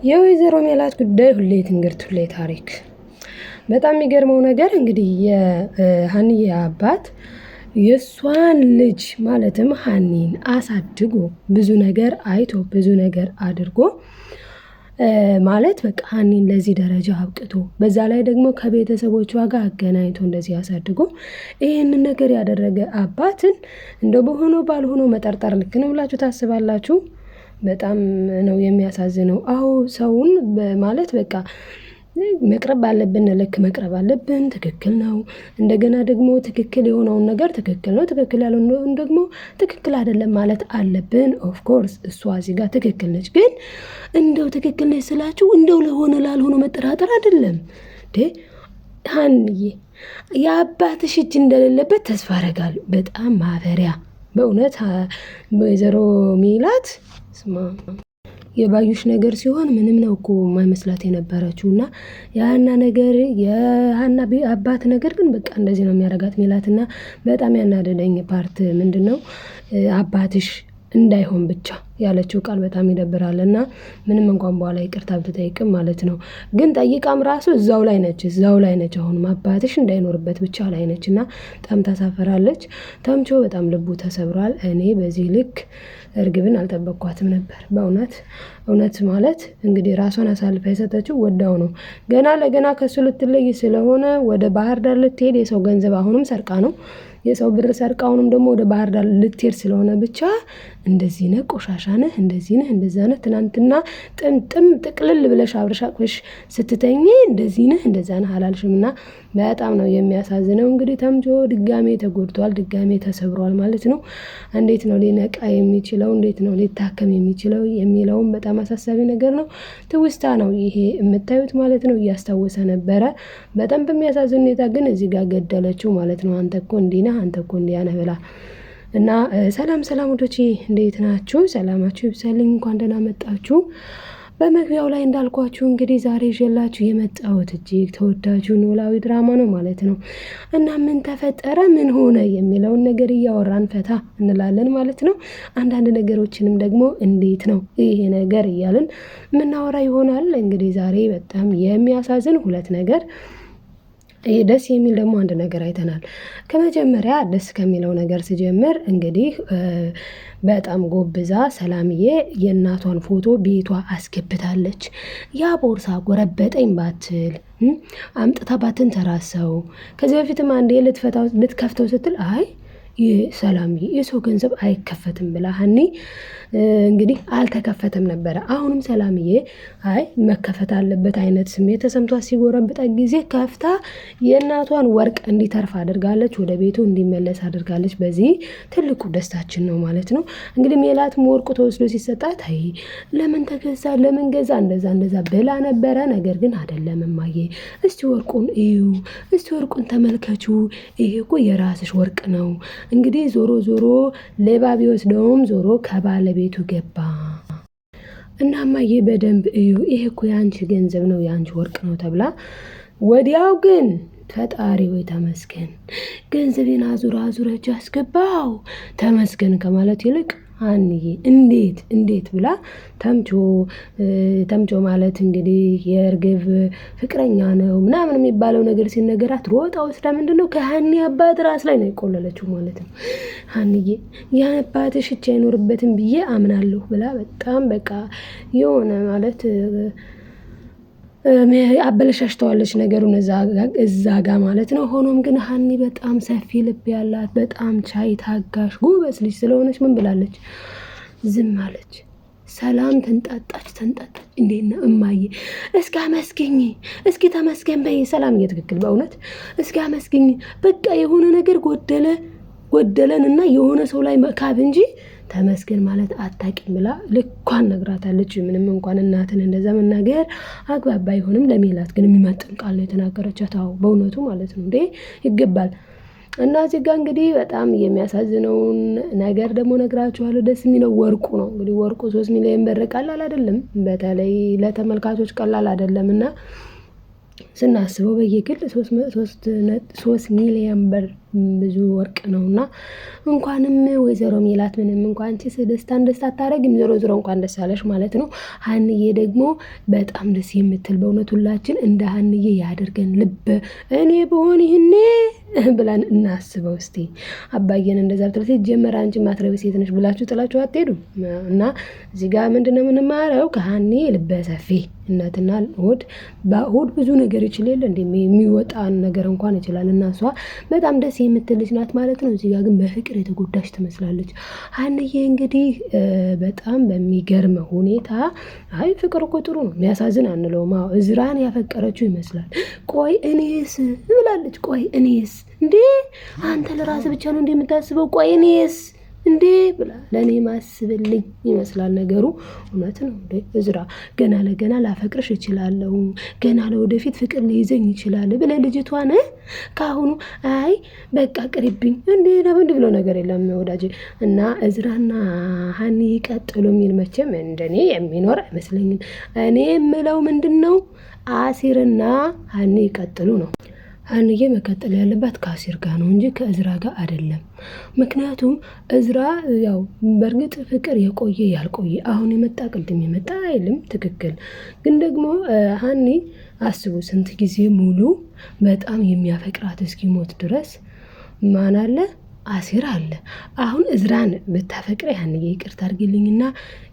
የወይዘሮ ሜላት ጉዳይ ሁሌ ትንግርት ሁሌ ታሪክ። በጣም የሚገርመው ነገር እንግዲህ የሀኒዬ አባት የእሷን ልጅ ማለትም ሀኒን አሳድጎ ብዙ ነገር አይቶ ብዙ ነገር አድርጎ ማለት በቃ ሀኒን ለዚህ ደረጃ አብቅቶ በዛ ላይ ደግሞ ከቤተሰቦቿ ጋር አገናኝቶ እንደዚህ አሳድጎ ይህንን ነገር ያደረገ አባትን እንደው በሆነው ባልሆነው መጠርጠር ልክ ነው ብላችሁ ታስባላችሁ? በጣም ነው የሚያሳዝነው። አዎ ሰውን ማለት በቃ መቅረብ ባለብን ልክ መቅረብ አለብን። ትክክል ነው። እንደገና ደግሞ ትክክል የሆነውን ነገር ትክክል ነው፣ ትክክል ያልሆነውን ደግሞ ትክክል አይደለም ማለት አለብን። ኦፍ ኮርስ እሷ እዚህ ጋር ትክክል ነች። ግን እንደው ትክክል ነች ስላችሁ እንደው ለሆነ ላልሆነ መጠራጠር አይደለም እንዴ። ሀኒዬ የአባትሽ እጅ እንደሌለበት ተስፋ አደርጋለሁ። በጣም ማፈሪያ በእውነት ወይዘሮ ሜላት የባዩሽ ነገር ሲሆን ምንም ነው እኮ የማይመስላት የነበረችው እና የሀና ነገር የሀና አባት ነገር ግን በቃ እንደዚህ ነው የሚያደርጋት ሜላትና በጣም ያናደደኝ ፓርት ምንድነው አባትሽ እንዳይሆን ብቻ ያለችው ቃል በጣም ይደብራል። እና ምንም እንኳን በኋላ ይቅርታ ብትጠይቅም ማለት ነው ግን ጠይቃም ራሱ እዛው ላይ ነች። አሁንም አባትሽ እንዳይኖርበት ብቻ ላይ ነች እና በጣም ታሳፈራለች። ተምቾ በጣም ልቡ ተሰብሯል። እኔ በዚህ ልክ እርግብን አልጠበቅኳትም ነበር እውነት ማለት እንግዲህ ራሷን አሳልፋ የሰጠችው ወዳው ነው። ገና ለገና ከሱ ልትለይ ስለሆነ ወደ ባህር ዳር ልትሄድ የሰው ገንዘብ አሁንም ሰርቃ ነው የሰው ብር ሰርቃ አሁንም ደግሞ ወደ ባህር ዳር ልትሄድ ስለሆነ ብቻ እንደዚህ ነህ፣ ቆሻሻ ነህ፣ እንደዚህ ነህ፣ እንደዛ ነህ፣ ትናንትና ጥምጥም ጥቅልል ብለሽ አብረሽ አቅፈሽ ስትተኝ እንደዚህ ነህ፣ እንደዛ ነህ አላልሽምና በጣም ነው የሚያሳዝነው። እንግዲህ ተምቾ ድጋሜ ተጎድቷል፣ ድጋሜ ተሰብሯል ማለት ነው። እንዴት ነው ሊነቃ የሚችለው? እንዴት ነው ሊታከም የሚችለው የሚለውም በጣም አሳሳቢ ነገር ነው። ትውስታ ነው ይሄ የምታዩት ማለት ነው። እያስታወሰ ነበረ በጣም በሚያሳዝን ሁኔታ ግን እዚህ ጋር ገደለችው ማለት ነው። አንተ እኮ እንዲህ ነህ፣ አንተ እኮ እንዲያ ነህ ብላ እና ሰላም ወዶቼ እንዴት ናችሁ? ሰላማችሁ ይብዛልኝ። እንኳን ደህና መጣችሁ። በመግቢያው ላይ እንዳልኳችሁ እንግዲህ ዛሬ ይዤላችሁ የመጣሁት እጅግ ተወዳጁ ኖላዊ ድራማ ነው ማለት ነው። እና ምን ተፈጠረ ምን ሆነ የሚለውን ነገር እያወራን ፈታ እንላለን ማለት ነው። አንዳንድ ነገሮችንም ደግሞ እንዴት ነው ይሄ ነገር እያልን የምናወራ ይሆናል። እንግዲህ ዛሬ በጣም የሚያሳዝን ሁለት ነገር ደስ የሚል ደግሞ አንድ ነገር አይተናል። ከመጀመሪያ ደስ ከሚለው ነገር ስጀምር እንግዲህ በጣም ጎብዛ ሰላምዬ የእናቷን ፎቶ ቤቷ አስገብታለች። ያ ቦርሳ ጎረበጠኝ ባትል አምጥታ ባትንተራሰው ከዚህ በፊትም አንዴ ልትከፍተው ስትል አይ ሰላምዬ የሰው ገንዘብ አይከፈትም ብላ ሀኒ እንግዲህ አልተከፈተም ነበረ። አሁንም ሰላምዬ አይ መከፈት አለበት አይነት ስሜት ተሰምቷት ሲጎረብጣት ጊዜ ከፍታ የእናቷን ወርቅ እንዲተርፍ አድርጋለች፣ ወደ ቤቱ እንዲመለስ አድርጋለች። በዚህ ትልቁ ደስታችን ነው ማለት ነው። እንግዲህ ሜላትም ወርቁ ተወስዶ ሲሰጣት አይ ለምን ተገዛ ለምን ገዛ እንደዛ ብላ ነበረ። ነገር ግን አይደለም እማዬ እስቲ ወርቁን እዩ፣ እስቲ ወርቁን ተመልከቹ፣ ይሄ እኮ የራስሽ ወርቅ ነው። እንግዲህ ዞሮ ሌባ ቢወስደውም ዞሮ ከባለቤቱ ገባ እና እማዬ በደንብ እዩ፣ ይሄ እኮ የአንቺ ገንዘብ ነው የአንቺ ወርቅ ነው ተብላ ወዲያው ግን ፈጣሪ ወይ ተመስገን ገንዘቤን አዙረህ አስገባው ተመስገን ከማለት ይልቅ ሀኒዬ እንዴት ብላ ተምቾ ማለት እንግዲህ የእርግብ ፍቅረኛ ነው ምናምን የሚባለው ነገር ሲነገራት ሮጣ ወስዳ ምንድነው ከሀኒ አባት ራስ ላይ ነው የቆለለችው ማለት ነው። ሀኒዬ ያን አባትሽ እቺ አይኖርበትም ብዬ አምናለሁ ብላ በጣም በቃ የሆነ ማለት አበለሻሽተዋለች ነገሩን እዛ ጋር ማለት ነው። ሆኖም ግን ሀኒ በጣም ሰፊ ልብ ያላት በጣም ቻይ ታጋሽ ጎበዝ ልጅ ስለሆነች ምን ብላለች? ዝም አለች። ሰላም ተንጣጣች። እንዴት ነው እማዬ እስኪ አመስግኝ፣ እስኪ ተመስገን በይ። ሰላም እየትክክል በእውነት እስኪ አመስግኝ። በቃ የሆነ ነገር ጎደለን እና የሆነ ሰው ላይ መካብ እንጂ ተመስገን ማለት አታውቂም ብላ ልኳን ነግራታለች። ምንም እንኳን እናትን እንደዛ መናገር አግባብ ባይሆንም ለሜላት ግን የሚመጥን ቃል ነው የተናገረቻት። አዎ በእውነቱ ማለት ነው እንዴ ይገባል። እና እዚህ ጋር እንግዲህ በጣም የሚያሳዝነውን ነገር ደግሞ ነግራችኋለሁ። ደስ የሚለው ወርቁ ነው። እንግዲህ ወርቁ 3 ሚሊዮን ብር ቀላል አይደለም፣ በተለይ ለተመልካቾች ቀላል አይደለም እና ስናስበው በየግል 3 ሚሊዮን ብር ብዙ ወርቅ ነውና እንኳንም ወይዘሮ ሜላት ምንም እንኳን አንቺ ደስታን ደስታ አታረጊም፣ ዞሮ ዞሮ እንኳን ደስ አለሽ ማለት ነው። ሀንዬ ደግሞ በጣም ደስ የምትል በእውነት ሁላችን እንደ ሀንዬ ያደርገን ልብ እኔ በሆን ይህኔ ብለን እናስበው እስቲ። አባዬን እንደዛ ብትል ሲጀመር አንቺ ማትረቢ ሴት ነሽ ብላችሁ ጥላችሁ አትሄዱ። እና እዚህ ጋር ምንድነው የምንማረው ከሀኒ ልበ ሰፊ እናትና ሆድ ብዙ ነገር ይችል የለ እንደ የሚወጣን ነገር እንኳን ይችላል። እና እሷ በጣም ደስ የምትል ልጅ ናት ማለት ነው። እዚህ ጋር ግን በፍቅር የተጎዳች ትመስላለች ሀንዬ። እንግዲህ በጣም በሚገርም ሁኔታ አይ ፍቅር እኮ ጥሩ ነው፣ የሚያሳዝን አንለውም። አዎ እዝራን ያፈቀረችው ይመስላል። ቆይ እኔስ ብላለች። ቆይ እኔስ እንዴ አንተ ለራስህ ብቻ ነው እንዴ የምታስበው? ቆይ እኔስ እንዴ ብላ ለኔ ማስብልኝ ይመስላል ነገሩ። እውነት ነው እንዴ እዝራ ገና ለገና ላፈቅርሽ እችላለሁ፣ ገና ለወደፊት ፍቅር ሊይዘኝ ይችላል ብለህ ልጅቷን ካሁኑ አይ በቃ ቅሪብኝ እንዴ ለምን ብሎ ነገር የለም ወዳጄ። እና እዝራና ሀኒ ቀጥሎ የሚል መቼም እንደኔ የሚኖር አይመስለኝም። እኔ የምለው ምንድነው አሲርና ሀኒ ቀጥሉ ነው። ሀንዬ መቀጠል ያለባት ከአሲር ጋር ነው እንጂ ከእዝራ ጋር አይደለም። ምክንያቱም እዝራ ያው በእርግጥ ፍቅር የቆየ ያልቆየ አሁን የመጣ ቅድም የመጣ አይልም ትክክል። ግን ደግሞ ሀኒ አስቡ ስንት ጊዜ ሙሉ በጣም የሚያፈቅራት እስኪሞት ድረስ ማን አለ? አሲር አለ። አሁን እዝራን ብታፈቅረ ሀንዬ ይቅርታ አድርግልኝና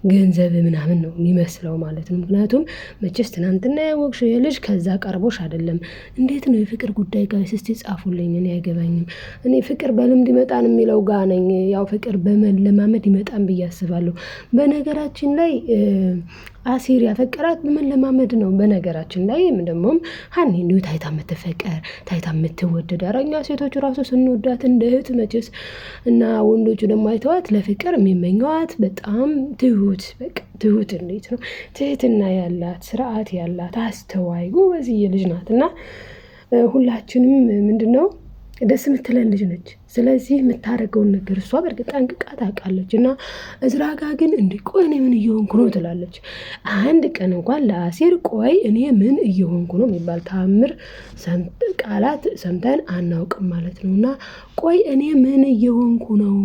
ገንዘብ ምናምን ነው የሚመስለው ማለት ነው። ምክንያቱም መቼስ ትናንትና ያወቅሽው የልጅ ከዛ ቀርቦሽ አይደለም። እንዴት ነው የፍቅር ጉዳይ ጋር እስቲ ጻፉልኝ፣ እኔ አይገባኝም። እኔ ፍቅር በልምድ ይመጣን የሚለው ጋር ነኝ። ያው ፍቅር በመለማመድ ይመጣን ብዬ አስባለሁ። በነገራችን ላይ አሲር ያፈቀራት በመለማመድ ነው። በነገራችን ላይ ደግሞም ሀኒ እንዲሁ ታይታ የምትፈቀር ታይታ የምትወደድ አረኛ ሴቶቹ ራሱ ስንወዳት እንደ እህት መቼስ እና ወንዶቹ ደግሞ አይተዋት ለፍቅር የሚመኘዋት በጣም ትሁት በቃ ትሁት እንዴት ነው ትህትና ያላት ስርዓት ያላት አስተዋይ ጎበዝ ልጅ ናት። እና ሁላችንም ምንድነው ደስ የምትለን ልጅ ነች። ስለዚህ የምታደርገውን ነገር እሷ በእርግጥ ጠንቅቃ ታውቃለች። እና እዝራ ጋ ግን እንዲህ ቆይ እኔ ምን እየሆንኩ ነው ትላለች። አንድ ቀን እንኳን ለአሲር ቆይ እኔ ምን እየሆንኩ ነው የሚባል ተአምር ቃላት ሰምተን አናውቅም ማለት ነው። እና ቆይ እኔ ምን እየሆንኩ ነው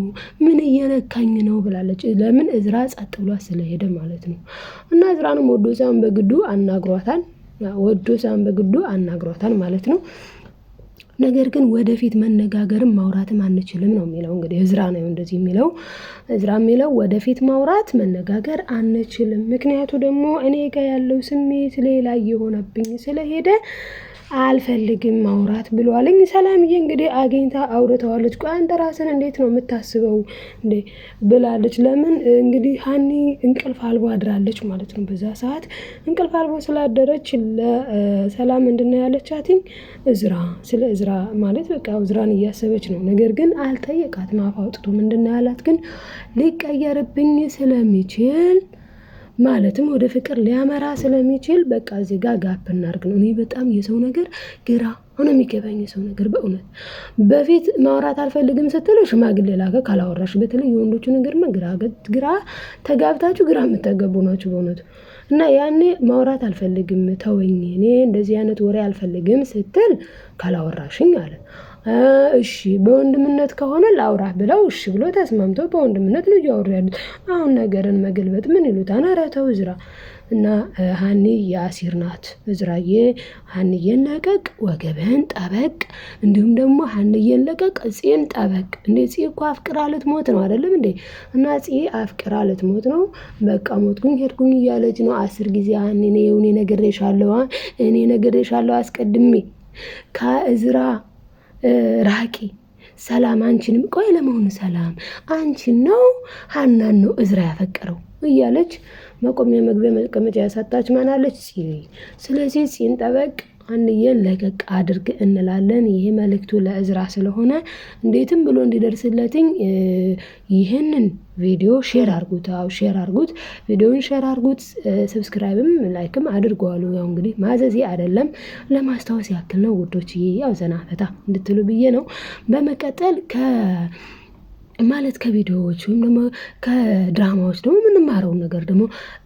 ምን እየነካኝ ነው ብላለች። ለምን እዝራ ጸጥ ብሏ ስለሄደ ማለት ነው። እና እዝራንም ወዶ ሳይሆን በግዱ አናግሯታል ማለት ነው። ነገር ግን ወደፊት መነጋገርም ማውራትም አንችልም ነው የሚለው። እንግዲህ እዝራ ነው እንደዚህ የሚለው። እዝራ የሚለው ወደፊት ማውራት መነጋገር አንችልም፣ ምክንያቱ ደግሞ እኔ ጋር ያለው ስሜት ሌላ እየሆነብኝ ስለሄደ አልፈልግም ማውራት ብሏልኝ። ሰላምዬ እንግዲህ አግኝታ አውርተዋለች። ቆይ አንተ ራስን እንዴት ነው የምታስበው እንዴ ብላለች። ለምን እንግዲህ ሀኒ እንቅልፍ አልቦ አድራለች ማለት ነው። በዛ ሰዓት እንቅልፍ አልቦ ስላደረች ለሰላም ምንድነው ያለቻትኝ ስለ እዝራ ማለት በቃ እዝራን እያሰበች ነው። ነገር ግን አልጠየቃትም አፍ አውጥቶ። ምንድነው ያላት ግን ሊቀየርብኝ ስለሚችል ማለትም ወደ ፍቅር ሊያመራ ስለሚችል በቃ እዚህ ጋር ጋፕ እናድርግ ነው። እኔ በጣም የሰው ነገር ግራ ሆነ የሚገባኝ የሰው ነገር በእውነት በፊት ማውራት አልፈልግም ስትል ሽማግሌ ላከ ካላወራሽ። በተለይ የወንዶቹ ነገርማ ግራ ተጋብታችሁ ግራ የምትገቡ ናችሁ በእውነቱ። እና ያኔ ማውራት አልፈልግም ተወኝ፣ እኔ እንደዚህ አይነት ወሬ አልፈልግም ስትል ካላወራሽኝ አለ። እሺ በወንድምነት ከሆነ ላውራህ ብለው እሺ ብሎ ተስማምቶ በወንድምነት ልጅ ያወሩ ያሉት። አሁን ነገርን መገልበጥ ምን ይሉታል? ኧረ ተው እዝራ። እና ሀኒ የአሲር ናት። እዝራዬ ሀኒዬን ለቀቅ፣ ወገብህን ጠበቅ፣ እንዲሁም ደግሞ ሀኒዬን ለቀቅ፣ ፂን ጠበቅ። እንዴ ፂ እኮ አፍቅራ ልትሞት ነው አይደለም እንዴ? እና ፂ አፍቅራ ልትሞት ነው። በቃ ሞትኩኝ ሄድኩኝ እያለች ነው 10 ጊዜ ሀኒ እኔ ነግሬሻለሁ አስቀድሜ ከእዝራ ራቂ። ሰላም አንቺንም ቆይ ለመሆኑ ሰላም አንቺን ነው ሀናን ነው እዝራ ያፈቀረው እያለች መቆሚያ መግቢያ መቀመጫ ያሳጣች ማናለች? ስለዚህ ፂን ጠበቅ ሀኒዬን ለቀቅ አድርግ እንላለን። ይሄ መልእክቱ ለእዝራ ስለሆነ እንዴትም ብሎ እንዲደርስለትኝ ይህንን ቪዲዮ ሼር አርጉት። ቪዲዮውን ሼር አርጉት። ሰብስክራይብም ላይክም አድርጓሉ። ያው እንግዲህ ማዘዜ አይደለም ለማስታወስ ያክል ነው ውዶችዬ። ያው ዘና ፈታ እንድትሉ ብዬ ነው። በመቀጠል ማለት ከቪዲዮዎች ወይም ደግሞ ከድራማዎች ደግሞ የምንማረውን ነገር ደግሞ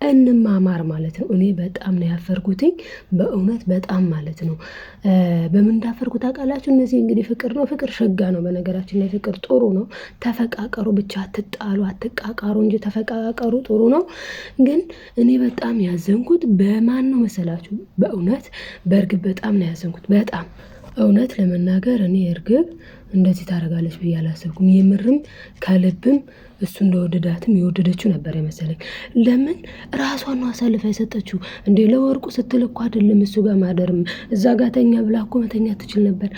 እንማማር ማለት ነው። እኔ በጣም ነው ያፈርኩትኝ በእውነት በጣም ማለት ነው። በምን እንዳፈርኩት ታውቃላችሁ? እነዚህ እንግዲህ ፍቅር ነው። ፍቅር ሸጋ ነው። በነገራችን ላይ ፍቅር ጥሩ ነው። ተፈቃቀሩ ብቻ አትጣሉ፣ አትቃቃሩ እንጂ ተፈቃቀሩ ጥሩ ነው። ግን እኔ በጣም ያዘንኩት በማን ነው መሰላችሁ? በእውነት በእርግብ በጣም ነው ያዘንኩት። በጣም እውነት ለመናገር እኔ እርግብ እንደዚህ ታደርጋለች ብዬ አላሰብኩም። የምርም ከልብም እሱ እንደወደዳትም የወደደችው ነበር የመሰለኝ። ለምን ራሷን ነው አሳልፋ የሰጠችው እንዴ? ለወርቁ ስትል እኮ አይደለም እሱ ጋር ማደርም እዛ ጋር ተኛ ብላ እኮ መተኛ ትችል ነበር።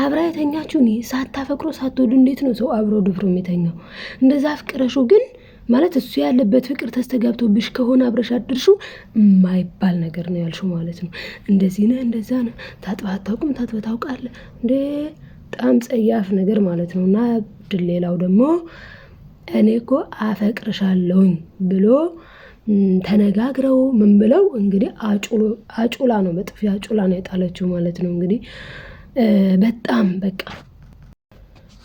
አብራ የተኛችሁ እኔ ሳታፈቅሮ ሳትወዱ እንዴት ነው ሰው አብሮ ድፍሮ የሚተኛው? እንደዛ አፍቅረሹ ግን ማለት እሱ ያለበት ፍቅር ተስተጋብቶብሽ ከሆነ አብረሽ አድርሹ የማይባል ነገር ነው ያልሽው ማለት ነው። እንደዚህ ነህ እንደዛ ነህ ታጥባ አታውቅም ታጥባ ታውቃለህ እንዴ? በጣም ጸያፍ ነገር ማለት ነው። እና ሌላው ደግሞ እኔ እኮ አፈቅርሻለሁኝ ብሎ ተነጋግረው ምን ብለው እንግዲህ አጩላ ነው በጥፊ አጩላ ነው የጣለችው ማለት ነው። እንግዲህ በጣም በቃ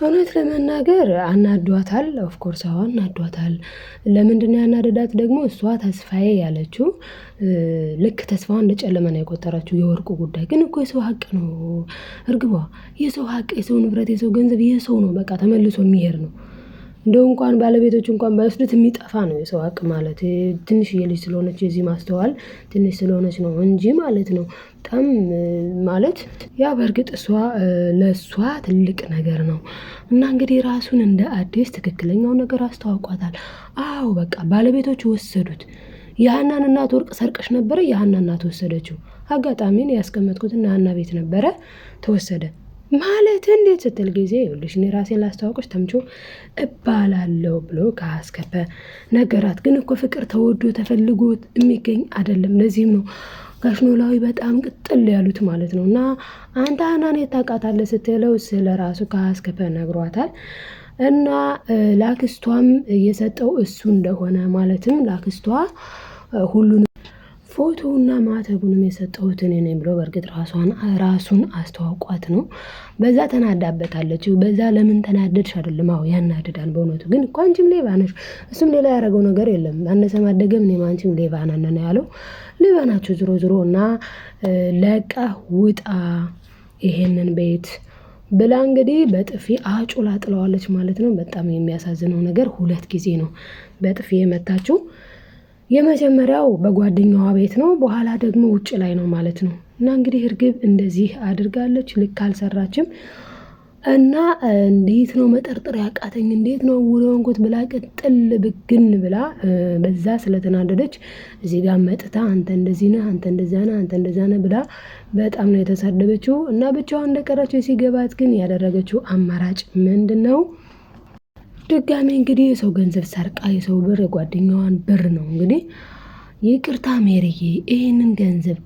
እውነት ለመናገር አናዷታል። ኦፍኮርስ አዎ አናዷታል። ለምንድነው ያናደዳት ደግሞ? እሷ ተስፋዬ ያለችው ልክ ተስፋዋን እንደጨለመ ነው የቆጠረችው። የወርቁ ጉዳይ ግን እኮ የሰው ሀቅ ነው እርግቧ። የሰው ሀቅ፣ የሰው ንብረት፣ የሰው ገንዘብ የሰው ነው። በቃ ተመልሶ የሚሄድ ነው። እንደው እንኳን ባለቤቶች እንኳን ባይወስዱት የሚጠፋ ነው የሰው ሀቅ ማለት። ትንሽዬ ልጅ ስለሆነች የዚህ ማስተዋል ትንሽ ስለሆነች ነው እንጂ ማለት ነው። በጣም ማለት ያ በእርግጥ እሷ ለእሷ ትልቅ ነገር ነው። እና እንግዲህ ራሱን እንደ አዲስ ትክክለኛው ነገር አስተዋውቋታል። አዎ በቃ ባለቤቶች ወሰዱት። የሀናን እናት ወርቅ ሰርቀሽ ነበረ፣ የሀና እናት ወሰደችው። አጋጣሚን ያስቀመጥኩትና ሀና ቤት ነበረ ተወሰደ። ማለት እንዴት ስትል ጊዜ ይኸውልሽ እኔ ራሴን ላስተዋውቅሽ ተምቹ እባላለሁ ብሎ ከአስከፈ ነገራት። ግን እኮ ፍቅር ተወዶ ተፈልጎ የሚገኝ አይደለም። ለዚህም ነው ጋሽ ኖላዊ በጣም ቅጥል ያሉት ማለት ነው። እና አንተ ሀናን ታውቃታለህ ስትለው ስለ ራሱ ከአስከፈ ነግሯታል። እና ላክስቷም እየሰጠው እሱ እንደሆነ ማለትም ላክስቷ ሁሉንም ፎቶውና ማተቡንም የሰጠሁት እኔ ነኝ ብሎ በእርግጥ ራሱን አስተዋውቋት ነው። በዛ ተናዳበታለች። በዛ ለምን ተናደድሽ አይደለም። አዎ ያናድዳል በእውነቱ። ግን እኮ አንቺም ሌባ ነሽ። እሱም ሌላ ያደረገው ነገር የለም። አነሰ ማደገም እኔም አንቺም ሌባ ነን ያለው። ሌባ ናችሁ ዝሮ ዝሮ። እና ለቃ ውጣ ይሄንን ቤት ብላ እንግዲህ በጥፊ አጩላ ጥለዋለች ማለት ነው። በጣም የሚያሳዝነው ነገር 2 ጊዜ ነው በጥፊ የመታችው። የመጀመሪያው በጓደኛዋ ቤት ነው፣ በኋላ ደግሞ ውጭ ላይ ነው ማለት ነው። እና እንግዲህ እርግብ እንደዚህ አድርጋለች። ልክ አልሰራችም። እና እንዴት ነው መጠርጠር ያቃተኝ እንዴት ነው ውሎንኩት ብላ ቅጥል ብግን ብላ በዛ ስለተናደደች እዚህ ጋር መጥታ አንተ እንደዚህ ነህ፣ አንተ እንደዛ ነህ፣ አንተ እንደዛ ነህ ብላ በጣም ነው የተሳደበችው። እና ብቻዋን እንደቀረችው ሲገባት ግን ያደረገችው አማራጭ ምንድነው? ድጋሜ እንግዲህ የሰው ገንዘብ ሰርቃ የሰው ብር የጓደኛዋን ብር ነው እንግዲህ ይቅርታ ሜሪዬ፣ ይህንን ገንዘብ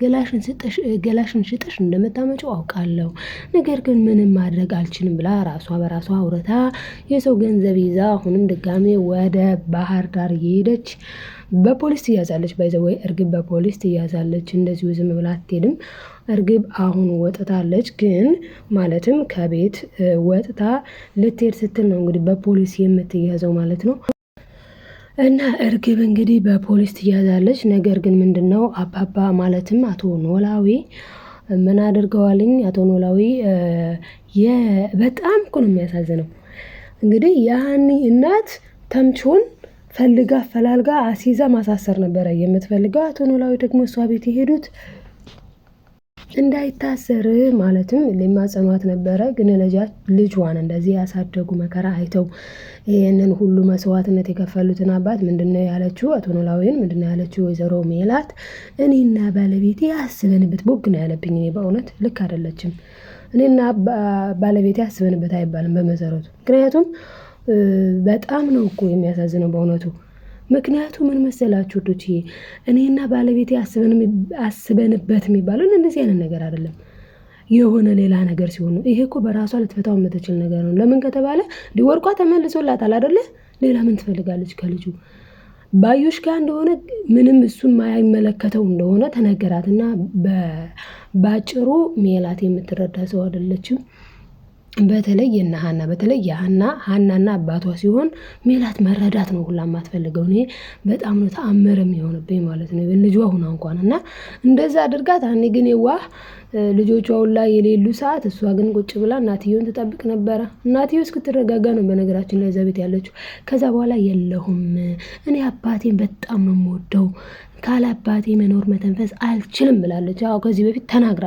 ገላሽን ሽጠሽ እንደምታመጪው አውቃለሁ፣ ነገር ግን ምንም ማድረግ አልችልም ብላ ራሷ በራሷ አውርታ የሰው ገንዘብ ይዛ አሁንም ድጋሜ ወደ ባህር ዳር እየሄደች በፖሊስ ትያዛለች። ባይዘወይ እርግብ በፖሊስ ትያዛለች። እንደዚሁ ዝም ብላ አትሄድም። እርግብ አሁን ወጥታለች። ግን ማለትም ከቤት ወጥታ ልትሄድ ስትል ነው እንግዲህ በፖሊስ የምትያዘው ማለት ነው። እና እርግብ እንግዲህ በፖሊስ ትያዛለች። ነገር ግን ምንድነው አባባ ማለትም አቶ ኖላዊ ምን አድርገዋልኝ? አቶ ኖላዊ በጣም እኮ ነው የሚያሳዝነው። እንግዲህ ያኒ እናት ተምቹን ፈልጋ ፈላልጋ አሲዛ ማሳሰር ነበረ የምትፈልገው። አቶ ኖላዊ ደግሞ እሷ ቤት የሄዱት እንዳይታሰር ማለትም ሊማጸኗት ነበረ። ግን ልጇን እንደዚህ ያሳደጉ መከራ አይተው ይህንን ሁሉ መስዋዕትነት የከፈሉትን አባት ምንድነው ያለችው? አቶ ኖላዊን ምንድነው ያለችው? ወይዘሮ ሜላት እኔና ባለቤቴ ያስበንበት ቦግ ነው ያለብኝ። እኔ በእውነት ልክ አይደለችም። እኔና ባለቤቴ ያስበንበት አይባልም በመሰረቱ። ምክንያቱም በጣም ነው እኮ የሚያሳዝነው በእውነቱ። ምክንያቱ ምን መሰላችሁ ዶቼ? እኔና ባለቤቴ አስበንበት የሚባለው እንደዚህ አይነት ነገር አይደለም። የሆነ ሌላ ነገር ሲሆን ነው። ይሄ እኮ በራሷ ልትፈታው የምትችል ነገር ነው። ለምን ከተባለ ወርቋ ተመልሶላታል አይደለ? ሌላ ምን ትፈልጋለች ከልጁ? ባዩሽ ጋር እንደሆነ ምንም እሱን ማይመለከተው እንደሆነ ተነገራትና ባጭሩ ሜላት የምትረዳ ሰው አይደለችም። በተለይ የእነ ሀና በተለይ ሀናና አባቷ ሲሆን ሜላት መረዳት ነው ሁላ የማትፈልገው። እኔ በጣም ነው ተአምር የሚሆንብኝ ማለት ነው ልጇ ሁና እንኳን እና እንደዛ አድርጋት። ሀኒ ግን የዋህ ልጆቿ ሁላ የሌሉ ሰዓት እሷ ግን ቁጭ ብላ እናትየውን ትጠብቅ ነበረ። እናትየው እስክትረጋጋ ነው በነገራችን ላይ እዛ ቤት ያለችው። ከዛ በኋላ የለሁም እኔ አባቴን በጣም ነው የምወደው፣ ካለ አባቴ መኖር መተንፈስ አልችልም ብላለች። አዎ ከዚህ በፊት ተናግራ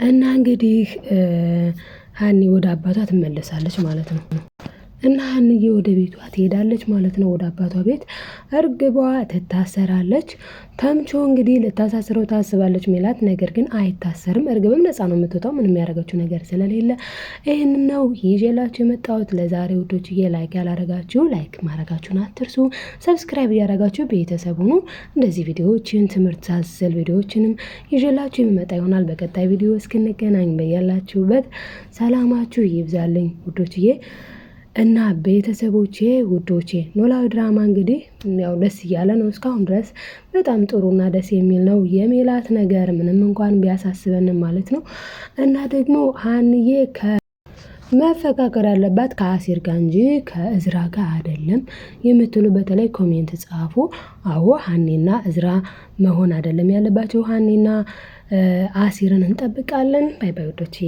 እና እንግዲህ ሀኒ ወደ አባቷ ትመለሳለች ማለት ነው። እና ሀኒዬ ወደ ቤቷ ትሄዳለች ማለት ነው፣ ወደ አባቷ ቤት። እርግቧ ትታሰራለች። ተምቾ እንግዲህ ልታሳስረው ታስባለች ሜላት፣ ነገር ግን አይታሰርም። እርግብም ነፃ ነው የምትወጣው ምንም ያደረገችው ነገር ስለሌለ። ይህንን ነው ይዤላችሁ የመጣሁት ለዛሬ ውዶችዬ። ላይክ ያላረጋችሁ ላይክ ማድረጋችሁን አትርሱ። ሰብስክራይብ እያደረጋችሁ ቤተሰብ ሁኑ። እንደዚህ ቪዲዮዎችን ትምህርት አዘል ቪዲዮዎችንም ይዤላችሁ የሚመጣ ይሆናል። በቀጣይ ቪዲዮ እስክንገናኝ በያላችሁበት ሰላማችሁ ይብዛልኝ ውዶችዬ እና ቤተሰቦቼ ውዶቼ። ኖላዊ ድራማ እንግዲህ ያው ደስ እያለ ነው እስካሁን ድረስ። በጣም ጥሩና ደስ የሚል ነው። የሜላት ነገር ምንም እንኳን ቢያሳስበንም ማለት ነው። እና ደግሞ ሀንዬ መፈቃቀር ያለባት ከአሲር ጋር እንጂ ከእዝራ ጋር አይደለም የምትሉ በተለይ ኮሜንት ጻፉ። አዎ ሀኒና እዝራ መሆን አይደለም ያለባቸው፣ ሀኒና አሲርን እንጠብቃለን። ባይ ባይ ወዶቼ።